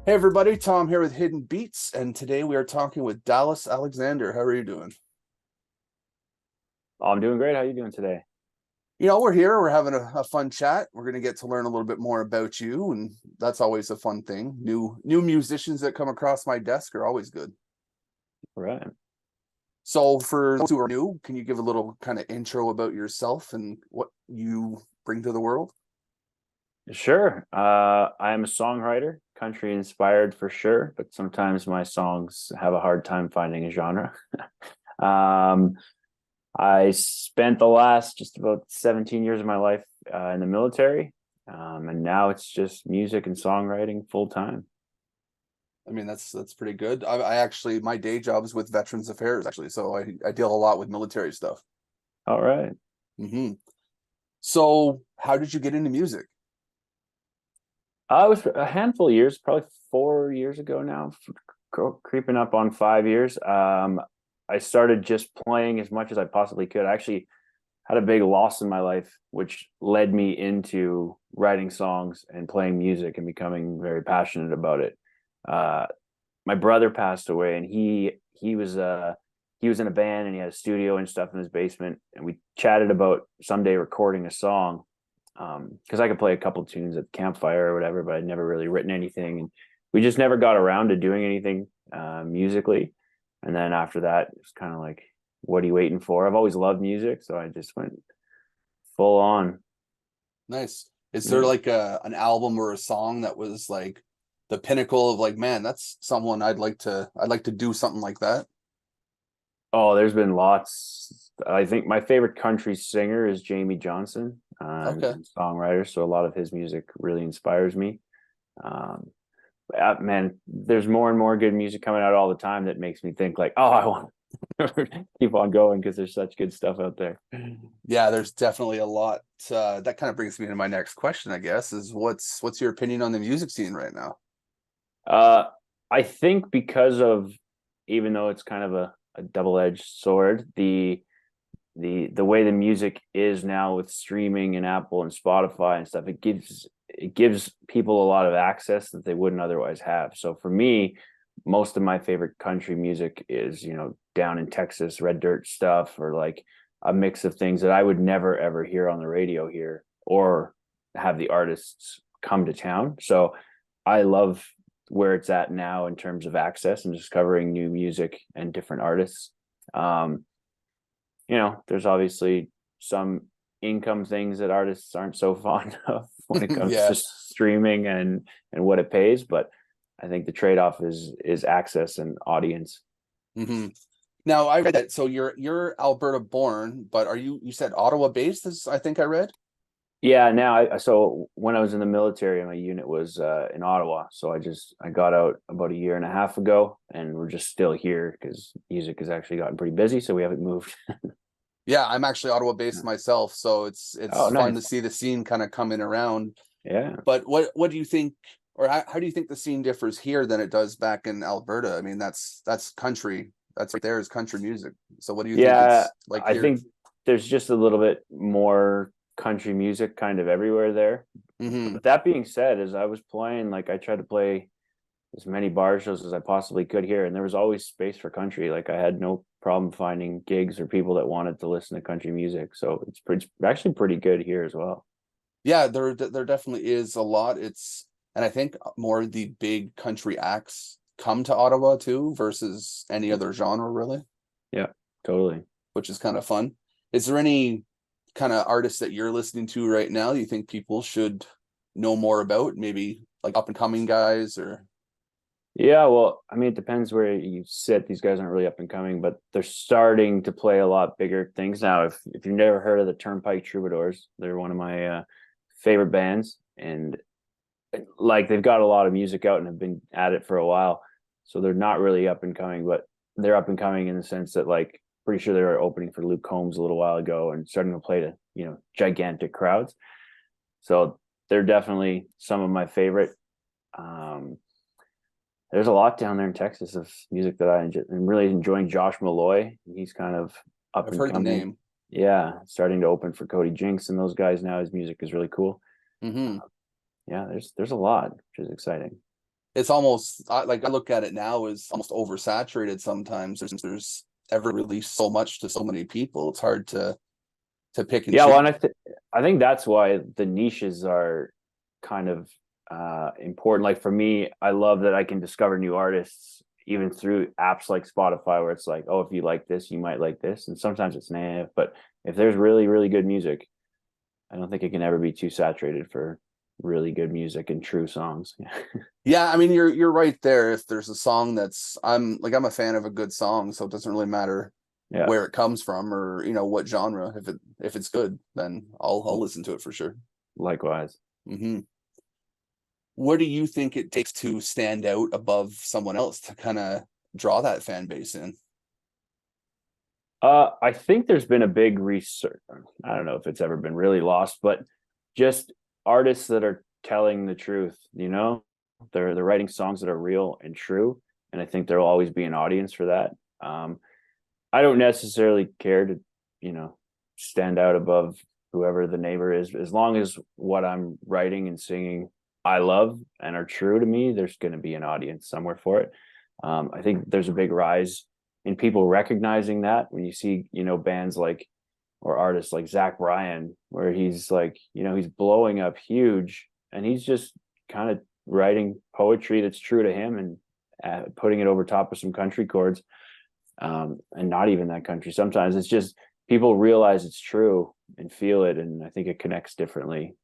Hey everybody, Tom here with Hidden Beats, and today we are talking with Dallas Alexander. How are you doing? Oh, I'm doing great. How are you doing today? We're here, we're having a fun chat. We're gonna get to learn a little bit more about you, and that's always a fun thing. New musicians that come across my desk are always good. All right. So for those who are new, can you give a little kind of intro about yourself and what you bring to the world? Sure. I am a songwriter, country inspired for sure, but sometimes my songs have a hard time finding a genre. um, I spent the last just about 17 years of my life in the military, and now it's just music and songwriting full time. I mean, that's pretty good. I actually my day job is with Veterans Affairs actually, so I deal a lot with military stuff. All right. Hmm. So how did you get into music? I was a handful of years, probably 4 years ago now, creeping up on 5 years. I started just playing as much as I possibly could. I actually had a big loss in my life, which led me into writing songs and playing music and becoming very passionate about it. Uh, my brother passed away, and he was in a band and he had a studio and stuff in his basement, and we chatted about someday recording a song because I could play a couple tunes at the campfire or whatever, but I'd never really written anything, and we just never got around to doing anything musically. And then after that, it's kind of like, what are you waiting for? I've always loved music, so I just went full on. Nice. Is there Yeah. like an album or a song that was like the pinnacle of like, man, that's someone I'd like to do something like that? Oh, there's been lots. I think my favorite country singer is Jamie Johnson, Okay. and songwriter. So a lot of his music really inspires me. Um, Man, there's more and more good music coming out all the time that makes me think like, oh, I want to keep on going because there's such good stuff out there. Yeah, there's definitely a lot. That kind of brings me to my next question, I guess, is what's your opinion on the music scene right now? Uh, I think because of, even though it's kind of a double-edged sword, the way the music is now with streaming and Apple and Spotify and stuff, it gives people a lot of access that they wouldn't otherwise have. So for me, most of my favorite country music is, down in Texas, red dirt stuff, or like a mix of things that I would never ever hear on the radio here or have the artists come to town. So I love where it's at now in terms of access and discovering new music and different artists. Um, there's obviously some income things that artists aren't so fond of when it comes to Yeah. streaming and what it pays, but I think the trade-off is access and audience. Hmm. Now I read that so you're Alberta born, but you said Ottawa based, as I think I read? Yeah, now so when I was in the military, my unit was in Ottawa, so I got out about a year and a half ago, and we're just still here because music has actually gotten pretty busy, so we haven't moved. Yeah, I'm actually Ottawa based myself, so it's Oh, fun to nice. see the scene kind of coming around. Yeah. But what do you think, or how do you think the scene differs here than it does back in Alberta? I mean, that's country. That's right there is country music. So what do you think Yeah, it's like I here? think there's just a little bit more country music kind of everywhere there. Hmm. But that being said, as I was playing, like I tried to play as many bar shows as I possibly could here, and there was always space for country. Like I had no problem finding gigs or people that wanted to listen to country music. So it's actually pretty good here as well. Yeah, there definitely is a lot. And I think more of the big country acts come to Ottawa too versus any other genre really, Yeah, totally. which is kind of fun. Is there any kind of artists that you're listening to right now you think people should know more about? Maybe like up and coming guys or Yeah, well, I mean, it depends where you sit. These guys aren't really up and coming, but they're starting to play a lot bigger things now. If you've never heard of the Turnpike Troubadours, they're one of my favorite bands, and like they've got a lot of music out and have been at it for a while. So they're not really up and coming, but they're up and coming in the sense that like pretty sure they were opening for Luke Combs a little while ago and starting to play to, gigantic crowds. So they're definitely some of my favorite. Um, there's a lot down there in Texas of music that I enjoy. I'm really enjoying Josh Malloy. He's kind of up I've and heard the coming. name. Yeah, starting to open for Cody Jinks and those guys now. His music is really cool. Hmm. Yeah, there's a lot, which is exciting. it's almost like I look at it now as almost oversaturated sometimes. There's ever released so much to so many people. It's hard to pick and Yeah, well, choose. and I think that's why the niches are kind of important. Like for me, I love that I can discover new artists even through apps like Spotify, where it's like, oh, if you like this, you might like this. And sometimes it's nah, but if there's really, really good music, I don't think it can ever be too saturated for really good music and true songs. Yeah, I mean you're right there. If there's a song that's I'm a fan of a good song, so it doesn't really matter Yeah, where it comes from or what genre. If it's good, then I'll listen to it for sure. likewise. Hmm. What do you think it takes to stand out above someone else to kind of draw that fan base in? I think there's been a big research. I don't know if it's ever been really lost, but just artists that are telling the truth, they're writing songs that are real and true. And I think there'll always be an audience for that. I don't necessarily care to, you know, stand out above whoever the neighbor is, as long as what I'm writing and singing I love and are true to me, there's going to be an audience somewhere for it. I think there's a big rise in people recognizing that when you see, bands like or artists like Zach Bryan, where he's like, he's blowing up huge and he's just kind of writing poetry that's true to him and putting it over top of some country chords, and not even that country. Sometimes it's just people realize it's true and feel it, and I think it connects differently.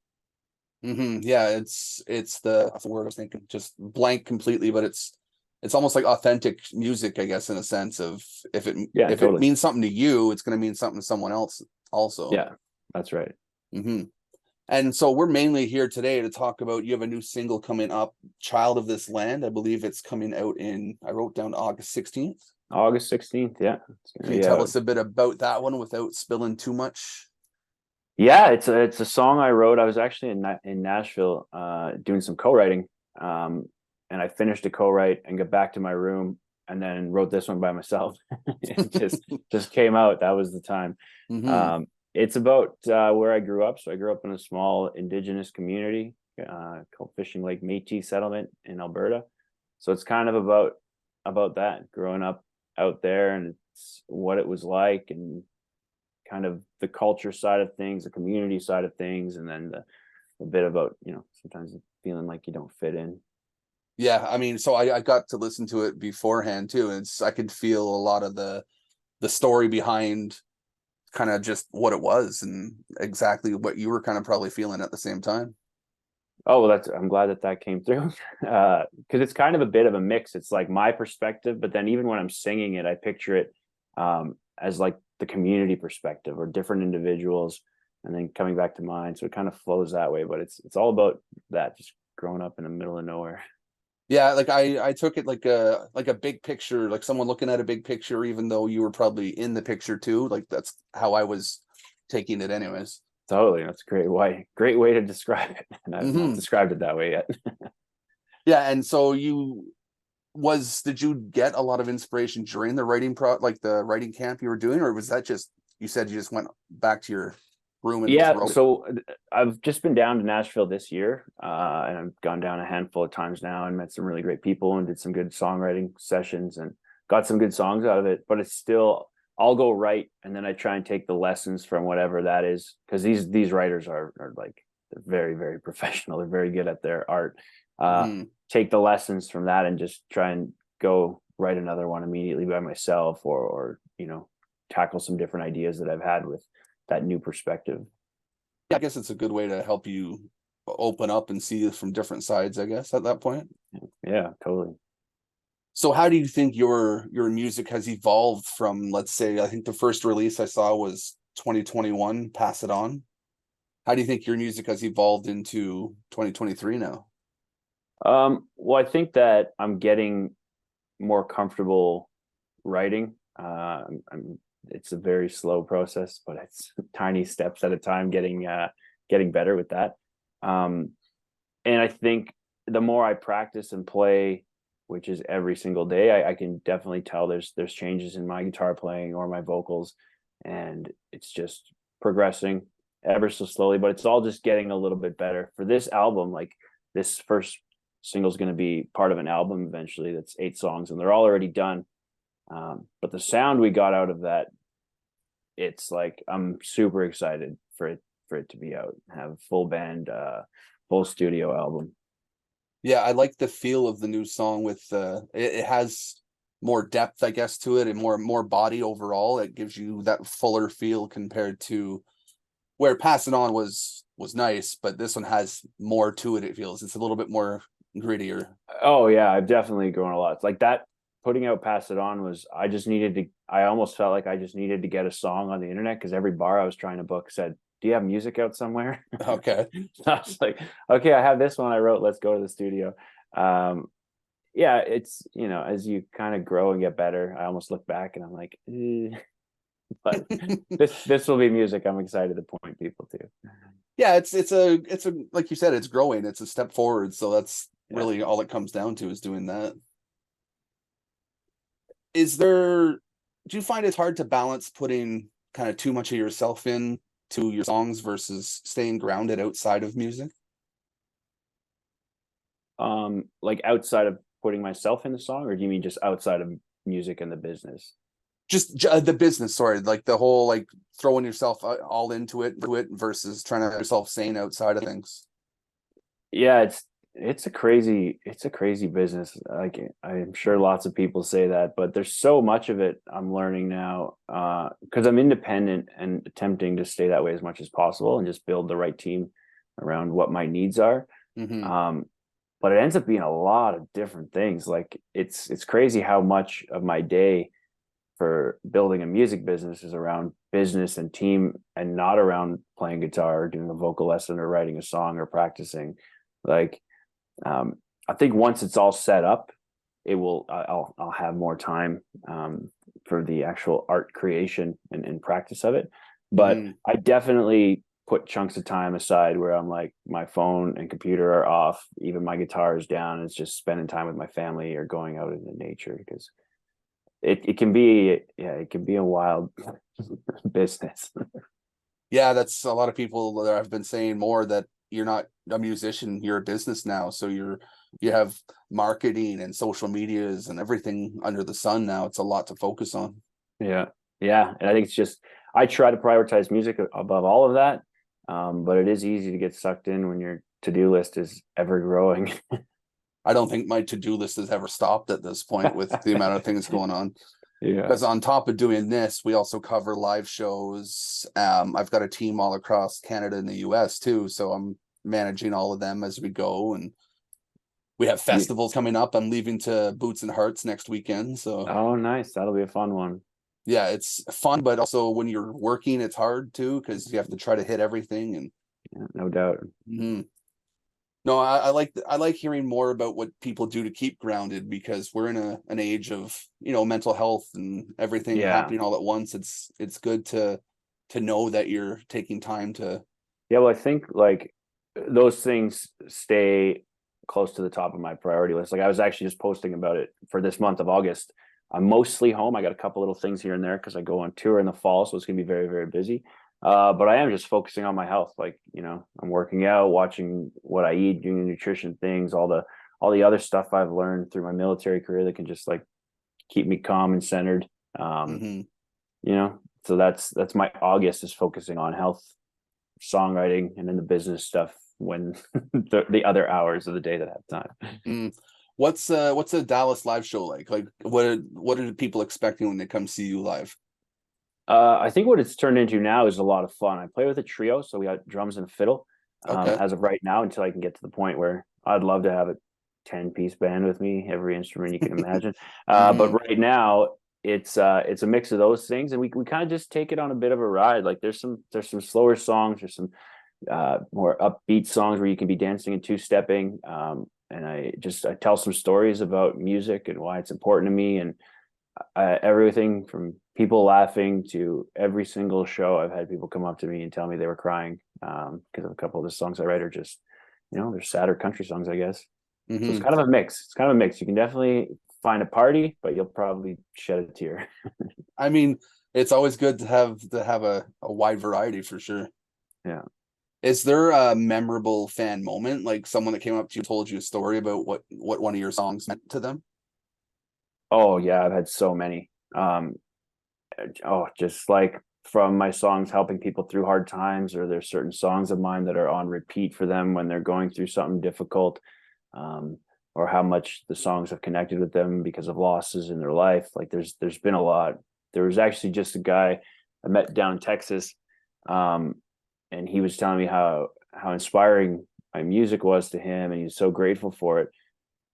Yeah, it's the word I was thinking, just blank completely, but it's almost like authentic music, I guess, in a sense of Yeah, if it totally. means something to you, it's going to mean something to someone else also. Yeah, that's right. Hmm. And so we're mainly here today to talk about, you have a new single coming up, Child of This Land. I believe it's coming out I wrote down August 16th. August 16th. Yeah, it's Can gonna you be tell out. us a bit about that one without spilling too much? Yeah, it's a song I wrote. I was actually in Nashville doing some co-writing, and I finished a co-write and got back to my room and then wrote this one by myself. It just came out. That was the time. Hmm. It's about where I grew up. So I grew up in a small indigenous community called Fishing Lake Métis Settlement in Alberta. So it's kind of about that, growing up out there, and it's what it was like, and kind of the culture side of things, the community side of things, and then a bit about, sometimes feeling like you don't fit in. Yeah, I mean, so I got to listen to it beforehand too, and I could feel a lot of the story behind kind of just what it was and exactly what you were kind of probably feeling at the same time. Oh, well, I'm glad that came through. Because it's kind of a bit of a mix. It's like my perspective, but then even when I'm singing it, I picture it as like the community perspective or different individuals, and then coming back to mine. So it kind of flows that way. But it's all about that, just growing up in the middle of nowhere. Yeah, like I took it like a big picture, like someone looking at a big picture, even though you were probably in the picture too. Like that's how I was taking it anyways. Totally, that's a great way to describe it. And I've not Hmm. described it that way yet. Yeah, and so did you get a lot of inspiration during the like the writing camp you were doing, or was that just, you said you just went back to your room and just Yeah, wrote? so I've just been down to Nashville this year, and I've gone down a handful of times now and met some really great people and did some good songwriting sessions and got some good songs out of it. But it's still, I'll go write and then I try and take the lessons from whatever that is, because these writers are like, they're very, very professional. They're very good at their art. Hmm. Take the lessons from that and just try and go write another one immediately by myself, or tackle some different ideas that I've had with that new perspective. I guess it's a good way to help you open up and see from different sides, I guess, at that point. Yeah, totally. So how do you think your music has evolved from, let's say, I think the first release I saw was 2021, Pass It On. How do you think your music has evolved into 2023 now? Well, I think that I'm getting more comfortable writing. It's a very slow process, but it's tiny steps at a time, getting better with that. Um, and I think the more I practice and play, which is every single day, I can definitely tell there's changes in my guitar playing or my vocals, and it's just progressing ever so slowly. But it's all just getting a little bit better for this album. Like this first single's going to be part of an album eventually. That's 8 songs, and they're all already done. But the sound we got out of that, it's like I'm super excited for it to be out, have full band, full studio album. Yeah, I like the feel of the new song with it has more depth, I guess, to it, and more body overall. It gives you that fuller feel compared to where Pass It On was nice, but this one has more to it. It feels it's a little bit more grittier. Oh yeah, I've definitely grown a lot. It's like that, putting out Pass It On was, I almost felt like I just needed to get a song on the internet, because every bar I was trying to book said, do you have music out somewhere? Okay. So I was like, okay, I have this one I wrote, let's go to the studio. Yeah, it's, as you kind of grow and get better, I almost look back and I'm like, but this will be music I'm excited to point people to. Yeah, it's a like you said, it's growing. It's a step forward. So that's Yeah. really all it comes down to, is doing that. Is there Do you find it's hard to balance putting kind of too much of yourself in to your songs versus staying grounded outside of music? Like outside of putting myself in the song, or do you mean just outside of music and the business? Just the business, sorry, like the whole like throwing yourself all into it versus trying to have yourself sane outside of things. Yeah, it's a crazy business. Like, I'm sure lots of people say that, but there's so much of it I'm learning now, because I'm independent and attempting to stay that way as much as possible and just build the right team around what my needs are. Mm-hmm. Um, but it ends up being a lot of different things. Like, it's crazy how much of my day for building a music business is around business and team, and not around playing guitar or doing a vocal lesson or writing a song or practicing. Like, I think once it's all set up, I'll have more time, for the actual art creation and practice of it. But Mm-hmm. I definitely put chunks of time aside where I'm like, my phone and computer are off, even my guitar is down. It's just spending time with my family or going out into nature, because it can be, yeah, it can be a wild business. Yeah, that's a lot of people that I've been saying more, that you're not a musician, you're a business now. So you have marketing and social medias and everything under the sun now. It's a lot to focus on. Yeah. Yeah. And I think it's just, I try to prioritize music above all of that. But it is easy to get sucked in when your to-do list is ever growing. I don't think my to-do list has ever stopped at this point with the amount of things going on. Yeah. Because on top of doing this, we also cover live shows. I've got a team all across Canada and the US too, so I'm managing all of them as we go. And we have festivals coming up. I'm leaving to Boots and Hearts next weekend. So Oh, nice. That'll be a fun one. yeah, it's fun, but also when you're working, it's hard too, because you have to try to hit everything. And Yeah, no doubt. no, I like hearing more about what people do to keep grounded, because we're in an age of, mental health and everything Yeah. happening all at once. It's good to know that you're taking time to. Yeah. Well, I think like those things stay close to the top of my priority list. Like, I was actually just posting about it for this month of August. I'm mostly home. I got a couple little things here and there because I go on tour in the fall, so it's gonna be very, very busy. But I am just focusing on my health. Like, I'm working out, watching what I eat, doing the nutrition things, all the other stuff I've learned through my military career that can just like keep me calm and centered. Um, Mhm. you know, so that's my August, is focusing on health, songwriting, and then the business stuff when the other hours of the day that I have time. Mm. What's a Dallas live show like? Like what are people expecting when they come see you live? I think what it's turned into now is a lot of fun. I play with a trio, so we got drums and fiddle, Okay. as of right now, until I can get to the point where I'd love to have a 10-piece band with me, every instrument you can imagine. But Hmm. right now it's a mix of those things, and we kind of just take it on a bit of a ride. Like, there's some slower songs, there's some more upbeat songs where you can be dancing and two-stepping. And I tell some stories about music and why it's important to me, and everything from people laughing to every single show. I've had people come up to me and tell me they were crying because of a couple of the songs I write are just, they're sadder country songs, I guess. So it's Hmm. kind of a mix. It's kind of a mix. You can definitely find a party, but you'll probably shed a tear. I mean, it's always good to have a wide variety for sure. Yeah. Is there a memorable fan moment, like someone that came up to you, told you a story about what one of your songs meant to them? Oh yeah, I've had so many. Just like from my songs helping people through hard times, or there's certain songs of mine that are on repeat for them when they're going through something difficult, um, or how much the songs have connected with them because of losses in their life. Like there's been a lot. There was actually just a guy I met down in Texas, um, and he was telling me how inspiring my music was to him, and he was so grateful for it.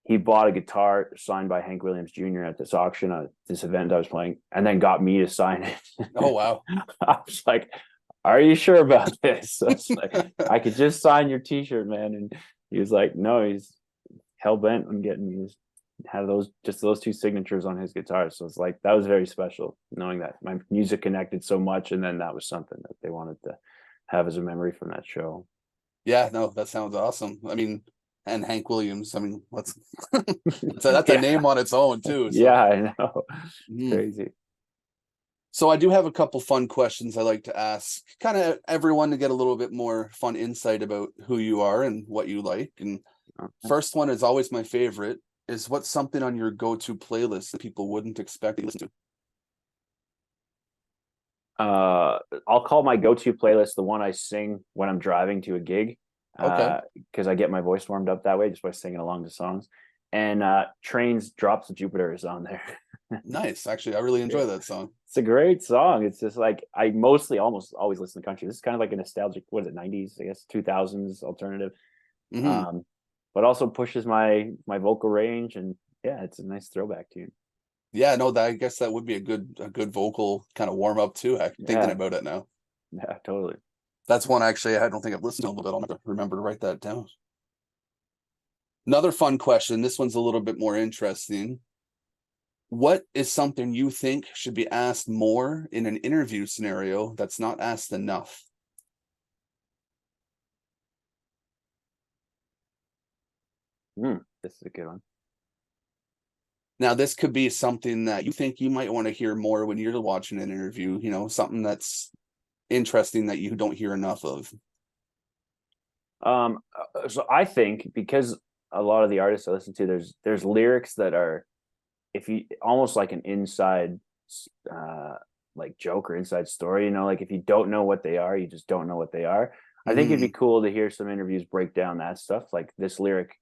He bought a guitar signed by Hank Williams Jr. at this auction at this event I was playing, and then got me to sign it. Oh wow. I was like, "Are you sure about this?" So it's like, I could just sign your T-shirt, man. And he was like, "No, he's hell bent on getting me." Had those two signatures on his guitar. So it's like that was very special, knowing that my music connected so much, and then that was something that they wanted to have as a memory from that show. Yeah, no, that sounds awesome. I mean, and Hank Williams, I mean, that's a Yeah, name on its own too. So, yeah, I know. It's mhm. crazy. So I do have a couple fun questions I like to ask kind of everyone to get a little bit more fun insight about who you are and what you like. And first one is always my favorite, is what's something on your go-to playlist that people wouldn't expect to listen to? I'll call my go-to playlist the one I sing when I'm driving to a gig, Okay, because I get my voice warmed up that way just by singing along to songs. And Train's Drops of Jupiter is on there. nice. Actually, I really Yeah. enjoy that song. It's a great song. It's just like I mostly almost always listen to country. This is kind of like a nostalgic, what is it, 90s, I guess, 2000s alternative. Hmm. Um, but also pushes my vocal range, and yeah, it's a nice throwback tune. Yeah, no, that I guess that would be a good vocal kind of warm up too. Thinking Yeah, about it now. yeah, totally. That's one actually I don't think I've listened to, but I'll never remember to write that down. Another fun question. This one's a little bit more interesting. What is something you think should be asked more in an interview scenario that's not asked enough? This is a good one. Now, this could be something that you think you might want to hear more when you're watching an interview, something that's interesting that you don't hear enough of. So I think because a lot of the artists I listen to, there's lyrics that are, if you almost like an inside uh like joke or inside story, like if you don't know what they are, you just don't know what they are. I think it'd be Hmm. cool to hear some interviews break down that stuff, like this lyric,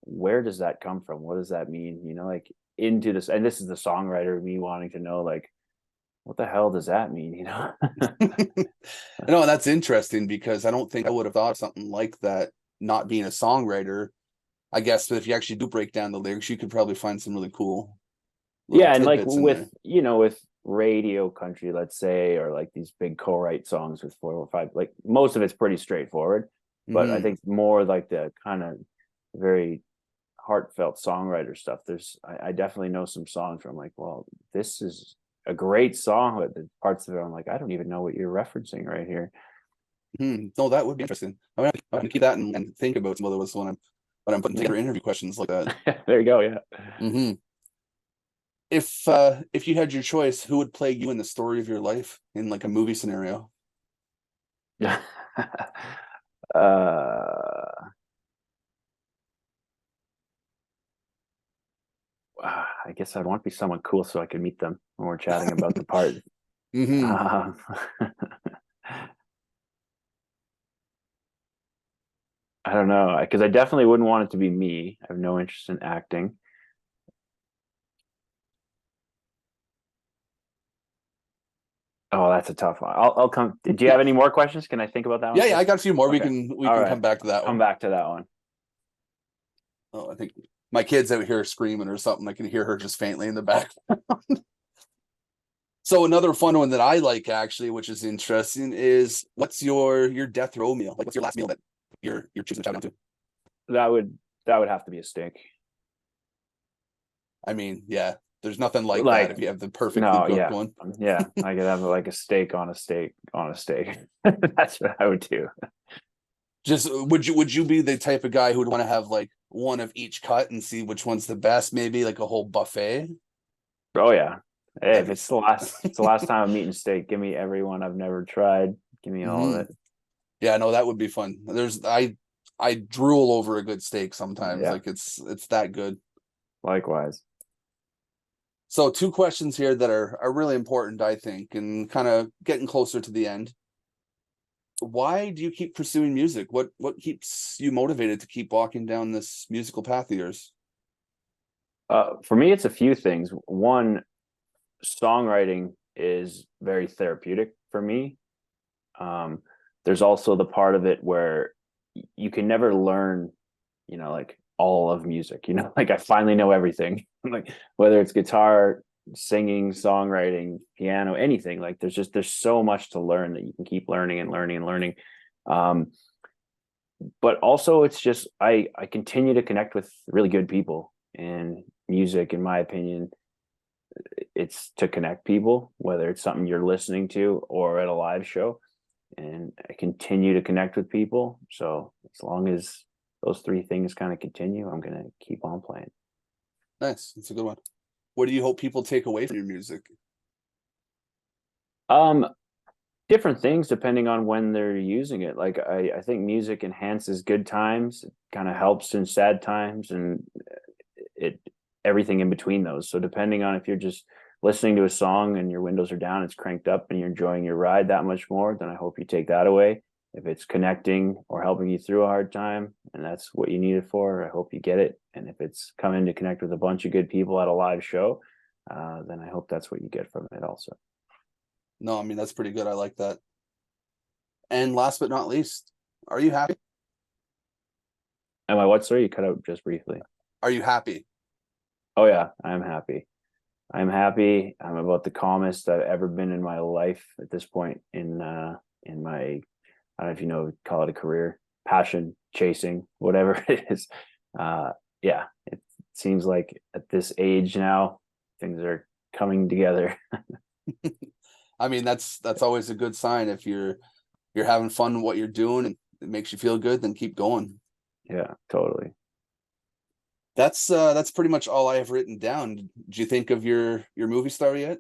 where does that come from, what does that mean, like into this, and this is the songwriter me wanting to know, like, what the hell does that mean? No, that's interesting because I don't think I would have thought of something like that, not being a songwriter. I guess, but if you actually do break down the lyrics, you could probably find some really cool little Yeah, and like tidbits in with there. with radio country, let's say, or like these big co-write songs with 4 or 5, like most of it's pretty straightforward, but I Hmm. think more like the kind of very heartfelt songwriter stuff. I definitely know some songs where I'm like, well, this is a great song, but the parts of it I'm like, I don't even know what you're referencing right here. Hmm. No, that would be interesting. I'm gonna keep that and think about some other ones when I'm putting Yeah. together interview questions like that. There you go. Yeah. Hmm. If you had your choice, who would play you in the story of your life in like a movie scenario? Yeah. uh I guess I'd want to be someone cool so I could meet them when we're chatting about the part. Hmm. Um, I don't know, because I definitely wouldn't want it to be me. I have no interest in acting. Oh, that's a tough one. I'll come. Do you have any more questions? Can I think about that one Yeah, yeah, I first? got a few more. We Okay. can we All can right. come back to I'll that come one. back to that one. Oh, I think my kid's out here screaming or something. I can hear her just faintly in the back. So another fun one that I like actually, which is interesting, is what's your death row meal? Like, what's your last meal that you're choosing to chow down to? That would have to be a steak. I mean, yeah, there's nothing like that Like, if you have the perfectly no, cooked yeah, one. yeah. I could have like a steak on a steak on a steak. That's what I would do. Just would you be the type of guy who would want to have like one of each cut and see which one's the best? Maybe like a whole buffet. Oh yeah. Hey, That'd if be it's the last time I'm eating steak, give me everyone I've never tried. Give me all of hmm it. Yeah, no, that would be fun. I drool over a good steak sometimes. Yeah, Like it's that good. likewise. So two questions here that are really important, I think, and kind of getting closer to the end. Why do you keep pursuing music? What keeps you motivated to keep walking down this musical path of yours? For me, it's a few things. One, songwriting is very therapeutic for me. Um, there's also the part of it where you can never learn, like all of music, like I finally know everything, like whether it's guitar, singing, songwriting, piano, anything, like there's so much to learn that you can keep learning and learning and learning. Um, but also it's just, I continue to connect with really good people, and music, in my opinion, it's to connect people, whether it's something you're listening to or at a live show. And I continue to connect with people. So as long as those three things kind of continue, I'm gonna keep on playing. Nice. That's a good one. What do you hope people take away from your music? Um, Different things depending on when they're using it. Like I think music enhances good times, it kind of helps in sad times, and it everything in between those. So depending on if you're just listening to a song and your windows are down, it's cranked up and you're enjoying your ride that much more, then I hope you take that away. If it's connecting or helping you through a hard time and that's what you need it for, I hope you get it. And if it's coming to connect with a bunch of good people at a live show, then I hope that's what you get from it also. No, I mean that's pretty good. I like that. And last but not least, are you happy? Am I what, sorry? You cut out just briefly. Are you happy? Oh yeah, I'm happy. I'm happy. I'm about the calmest I've ever been in my life at this point in my, I don't know if you know, call it a career, passion, chasing, whatever it is. Yeah, it seems like at this age now, things are coming together. I mean that's always a good sign. If you're having fun with what you're doing and it makes you feel good, then keep going. Yeah, totally. That's pretty much all I have written down. Did you think of your movie star yet?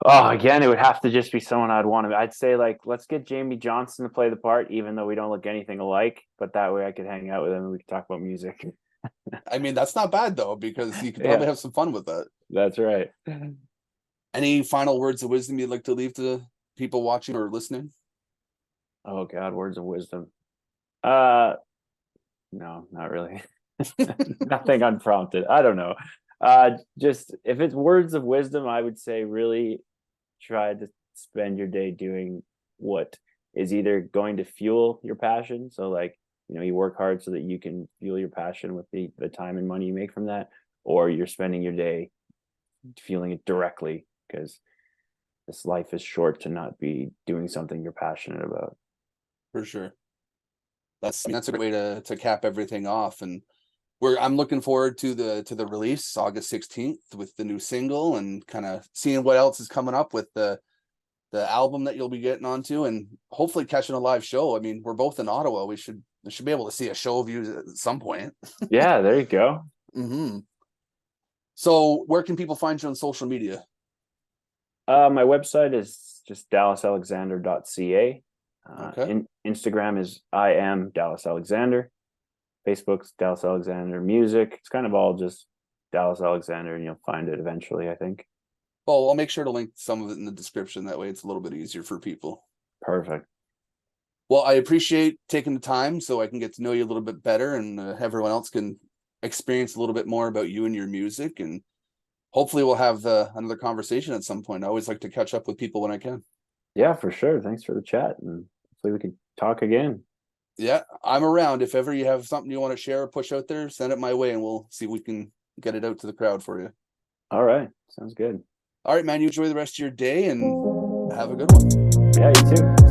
Oh, again, it would have to just be someone I'd want to. I'd say like let's get Jamie Johnson to play the part, even though we don't look anything alike. But that way, I could hang out with him and we could talk about music. I mean, that's not bad though, because you could probably Yeah, have some fun with that. that's right. Any final words of wisdom you'd like to leave to people watching or listening? Oh God, words of wisdom. Uh, no, not really. Nothing unprompted. I don't know. Just if it's words of wisdom, I would say really try to spend your day doing what is either going to fuel your passion. So like, you work hard so that you can fuel your passion with the time and money you make from that, or you're spending your day fueling it directly because this life is short to not be doing something you're passionate about. For sure. That's a great way to cap everything off. And I'm looking forward to the release August 16th with the new single, and kind of seeing what else is coming up with the album that you'll be getting onto, and hopefully catching a live show. I mean, we're both in Ottawa. We should be able to see a show of you at some point. Yeah, there you go. Hmm. So where can people find you on social media? My website is just dallasalexander.ca. Okay. Instagram is I am Dallas Alexander. Facebook's Dallas Alexander Music. It's kind of all just Dallas Alexander, and you'll find it eventually, I think. Well, I'll make sure to link some of it in the description. That way it's a little bit easier for people. Perfect. Well, I appreciate taking the time so I can get to know you a little bit better, and everyone else can experience a little bit more about you and your music. And hopefully we'll have another conversation at some point. I always like to catch up with people when I can. Yeah, for sure. Thanks for the chat, and hopefully we can talk again. Yeah, I'm around. If ever you have something you want to share or push out there, send it my way and we'll see if we can get it out to the crowd for you. All right. Sounds good. All right, man. You enjoy the rest of your day and have a good one. Yeah, you too.